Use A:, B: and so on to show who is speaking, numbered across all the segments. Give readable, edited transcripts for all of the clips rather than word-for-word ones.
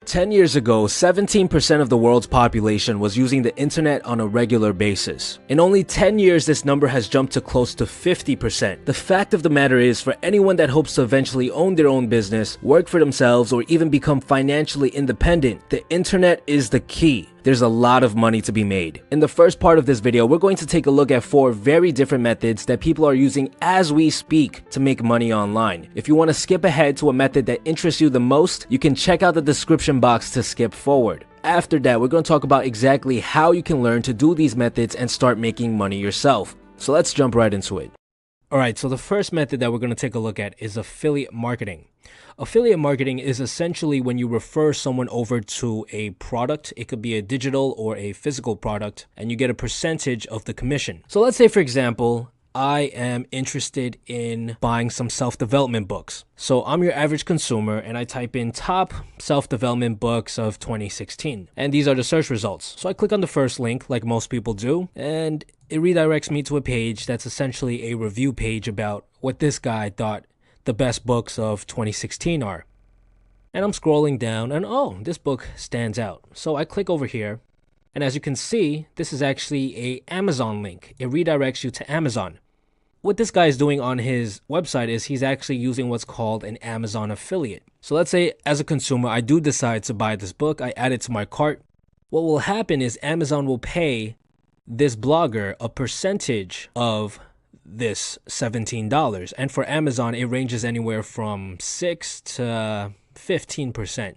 A: 10 years ago, 17% of the world's population was using the internet on a regular basis. In only 10 years, this number has jumped to close to 50%. The fact of the matter is, for anyone that hopes to eventually own their own business, work for themselves, or even become financially independent, the internet is the key. There's a lot of money to be made. In the first part of this video, we're going to take a look at 4 very different methods that people are using as we speak to make money online. If you want to skip ahead to a method that interests you the most, you can check out the description box to skip forward. After that, we're going to talk about exactly how you can learn to do these methods and start making money yourself. So let's jump right into it. Alright, so the first method that we're going to take a look at is affiliate marketing. Affiliate marketing is essentially when you refer someone over to a product. It could be a digital or a physical product, and you get a percentage of the commission. So let's say, for example, I am interested in buying some self-development books. So I'm your average consumer and I type in top self-development books of 2016. And these are the search results. So I click on the first link like most people do, and it redirects me to a page that's essentially a review page about what this guy thought the best books of 2016 are. And I'm scrolling down and oh, this book stands out. So I click over here. And as you can see, this is actually a Amazon link. It redirects you to Amazon. What this guy is doing on his website is he's actually using what's called an Amazon affiliate. So let's say as a consumer, I do decide to buy this book. I add it to my cart. What will happen is Amazon will pay this blogger a percentage of this $17. And for Amazon, it ranges anywhere from 6 to 15%.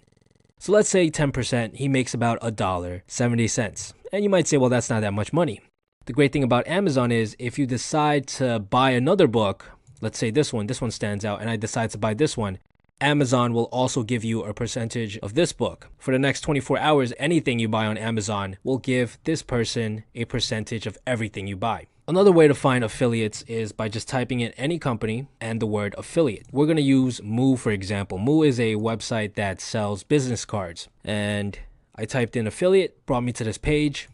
A: So let's say 10%, he makes about $1.70. And you might say, well, that's not that much money. The great thing about Amazon is if you decide to buy another book, let's say this one stands out, and I decide to buy this one, Amazon will also give you a percentage of this book. For the next 24 hours, anything you buy on Amazon will give this person a percentage of everything you buy. Another way to find affiliates is by just typing in any company and the word affiliate. We're going to use Moo, for example. Moo is a website that sells business cards. And I typed in affiliate, brought me to this page.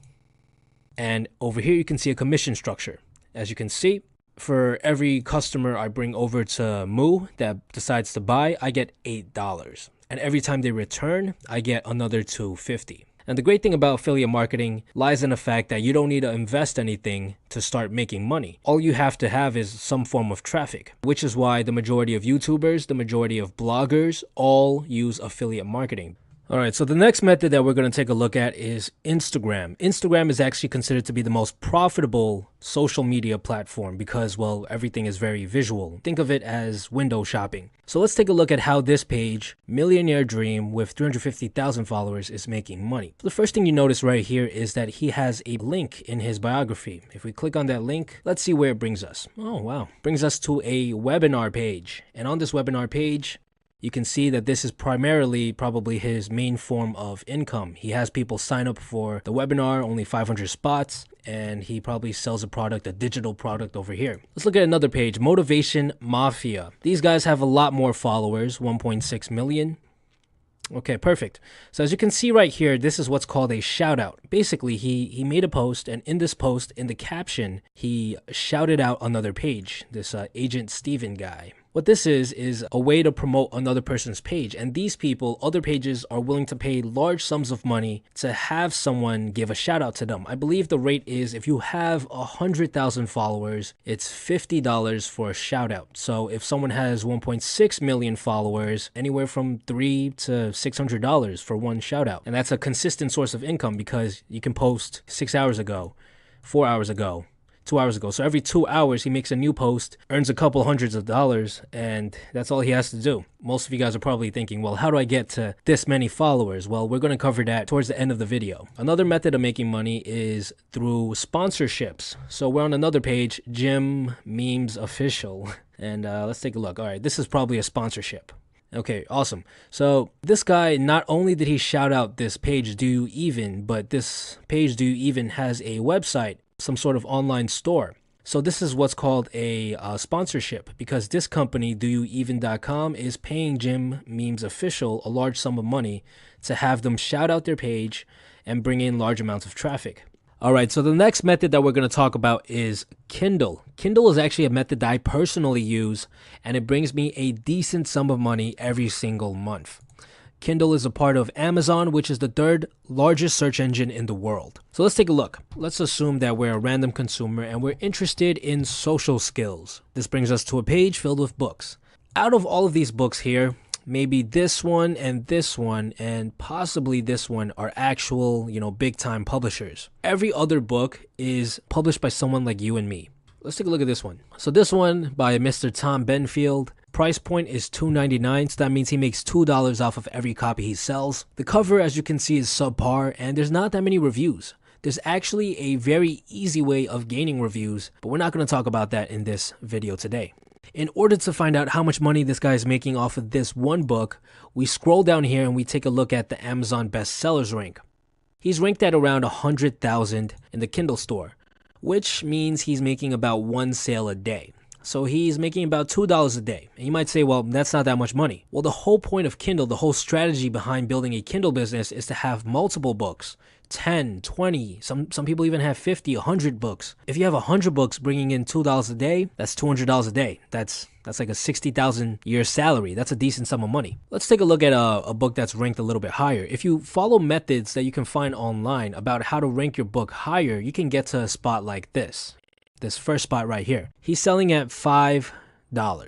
A: And over here, you can see a commission structure. As you can see, for every customer I bring over to Moo that decides to buy, I get $8. And every time they return, I get another $2.50. And the great thing about affiliate marketing lies in the fact that you don't need to invest anything to start making money. All you have to have is some form of traffic, which is why the majority of YouTubers, the majority of bloggers, all use affiliate marketing. Alright, so the next method that we're going to take a look at is Instagram. Instagram is actually considered to be the most profitable social media platform because, well, everything is very visual. Think of it as window shopping. So let's take a look at how this page, Millionaire Dream with 350,000 followers, is making money. The first thing you notice right here is that he has a link in his biography. If we click on that link, let's see where it brings us. Oh, wow. Brings us to a webinar page. And on this webinar page, you can see that this is primarily probably his main form of income. He has people sign up for the webinar, only 500 spots, and he probably sells a product, a digital product over here. Let's look at another page, Motivation Mafia. These guys have a lot more followers, 1.6 million. Okay, perfect. So as you can see right here, this is what's called a shout out. Basically, he made a post, and in this post, in the caption, he shouted out another page, this Agent Steven guy. What this is a way to promote another person's page. And these people, other pages, are willing to pay large sums of money to have someone give a shout out to them. I believe the rate is if you have 100,000 followers, it's $50 for a shout out. So if someone has 1.6 million followers, anywhere from $300 to $600 for one shout out. And that's a consistent source of income because you can post 6 hours ago, 4 hours ago, 2 hours ago. So every 2 hours, he makes a new post, earns a couple hundreds of dollars, and that's all he has to do. Most of you guys are probably thinking, well, how do I get to this many followers? Well, we're going to cover that towards the end of the video. Another method of making money is through sponsorships. So we're on another page, Jim Memes Official, and let's take a look. All right, this is probably a sponsorship. Okay, awesome. So this guy, not only did he shout out this page Do You Even, but this page Do You Even has a website, some sort of online store. So this is what's called a sponsorship because this company, doyoueven.com, is paying Jim Memes Official a large sum of money to have them shout out their page and bring in large amounts of traffic. All right, so the next method that we're going to talk about is Kindle. Kindle is actually a method that I personally use, and it brings me a decent sum of money every single month. Kindle is a part of Amazon, which is the third largest search engine in the world. So let's take a look. Let's assume that we're a random consumer and we're interested in social skills. This brings us to a page filled with books. Out of all of these books here, maybe this one and possibly this one are actual, big time publishers. Every other book is published by someone like you and me. Let's take a look at this one. So this one by Mr. Tom Benfield. Price point is $2.99, so that means he makes $2 off of every copy he sells. The cover, as you can see, is subpar, and there's not that many reviews. There's actually a very easy way of gaining reviews, but we're not going to talk about that in this video today. In order to find out how much money this guy is making off of this one book, we scroll down here and we take a look at the Amazon bestsellers rank. He's ranked at around 100,000 in the Kindle store, which means he's making about one sale a day. So he's making about $2 a day. And you might say, well, that's not that much money. Well, the whole point of Kindle, the whole strategy behind building a Kindle business is to have multiple books. 10, 20, some people even have 50, 100 books. If you have 100 books bringing in $2 a day, that's $200 a day. That's like a 60,000 year salary. That's a decent sum of money. Let's take a look at a book that's ranked a little bit higher. If you follow methods that you can find online about how to rank your book higher, you can get to a spot like this first spot right here. He's selling at $5.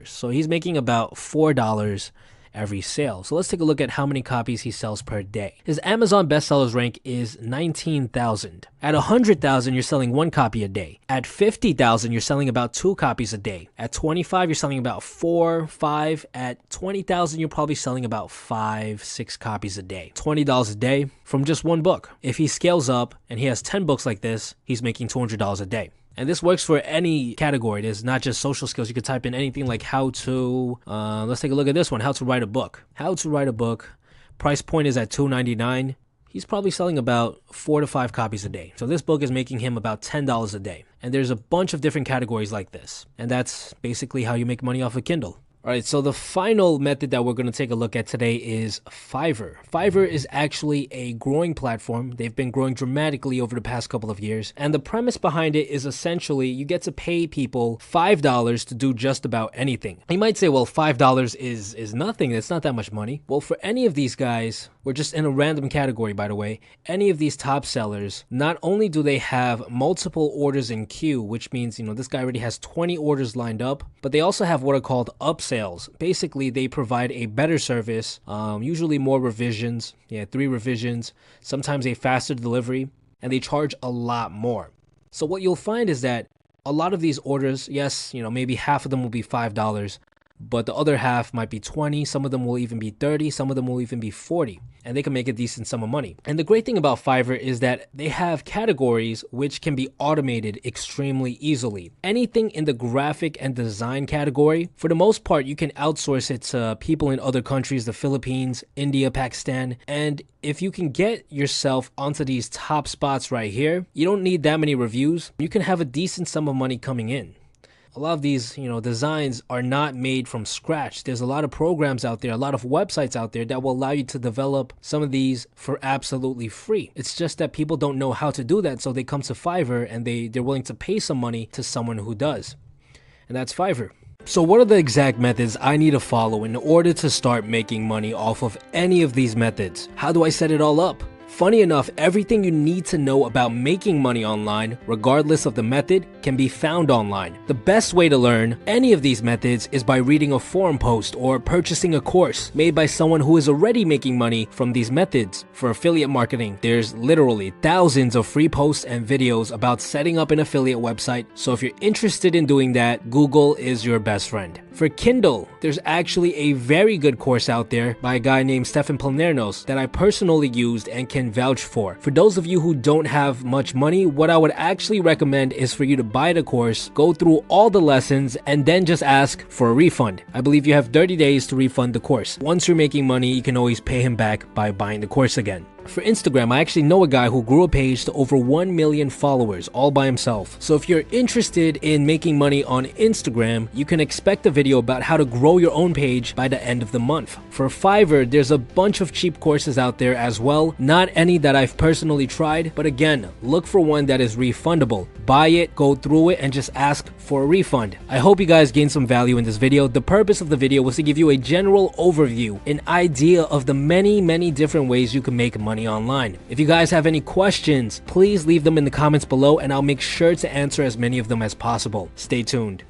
A: So he's making about $4 every sale. So let's take a look at how many copies he sells per day. His Amazon bestsellers rank is 19,000. At 100,000, you're selling one copy a day. At 50,000, you're selling about 2 copies a day. At 25, you're selling about 4, 5. At 20,000, you're probably selling about 5, 6 copies a day. $20 a day from just one book. If he scales up and he has 10 books like this, he's making $200 a day. And this works for any category. It is not just social skills. You could type in anything like how to, let's take a look at this one, how to write a book. How to write a book. Price point is at $2.99. He's probably selling about 4 to 5 copies a day. So this book is making him about $10 a day. And there's a bunch of different categories like this. And that's basically how you make money off of Kindle. All right, so the final method that we're going to take a look at today is Fiverr. Fiverr is actually a growing platform. They've been growing dramatically over the past couple of years. And the premise behind it is essentially you get to pay people $5 to do just about anything. You might say, well, $5 is nothing. It's not that much money. Well, for any of these guys, we're just in a random category, by the way, any of these top sellers, not only do they have multiple orders in queue, which means, this guy already has 20 orders lined up, but they also have what are called upsales. Basically, they provide a better service, usually more revisions, 3 revisions, sometimes a faster delivery, and they charge a lot more. So what you'll find is that a lot of these orders, yes, maybe half of them will be $5, but the other half might be 20, some of them will even be 30, some of them will even be 40, and they can make a decent sum of money. And the great thing about Fiverr is that they have categories which can be automated extremely easily. Anything in the graphic and design category, for the most part, you can outsource it to people in other countries, the Philippines, India, Pakistan, and if you can get yourself onto these top spots right here, you don't need that many reviews. You can have a decent sum of money coming in. A lot of these, designs are not made from scratch. There's a lot of programs out there, a lot of websites out there that will allow you to develop some of these for absolutely free. It's just that people don't know how to do that, so they come to Fiverr and they're willing to pay some money to someone who does. And that's Fiverr. So what are the exact methods I need to follow in order to start making money off of any of these methods? How do I set it all up? Funny enough, everything you need to know about making money online, regardless of the method, can be found online. The best way to learn any of these methods is by reading a forum post or purchasing a course made by someone who is already making money from these methods. For affiliate marketing, there's literally thousands of free posts and videos about setting up an affiliate website, so if you're interested in doing that, Google is your best friend. For Kindle, there's actually a very good course out there by a guy named Stefan Palnernos that I personally used and can vouch for. For those of you who don't have much money, what I would actually recommend is for you to buy the course, go through all the lessons, and then just ask for a refund. I believe you have 30 days to refund the course. Once you're making money, you can always pay him back by buying the course again. For Instagram, I actually know a guy who grew a page to over 1 million followers all by himself. So if you're interested in making money on Instagram, you can expect a video about how to grow your own page by the end of the month. For Fiverr, there's a bunch of cheap courses out there as well. Not any that I've personally tried, but again, look for one that is refundable. Buy it, go through it, and just ask for a refund. I hope you guys gained some value in this video. The purpose of the video was to give you a general overview, an idea of the many different ways you can make money online. If you guys have any questions, please leave them in the comments below and I'll make sure to answer as many of them as possible. Stay tuned.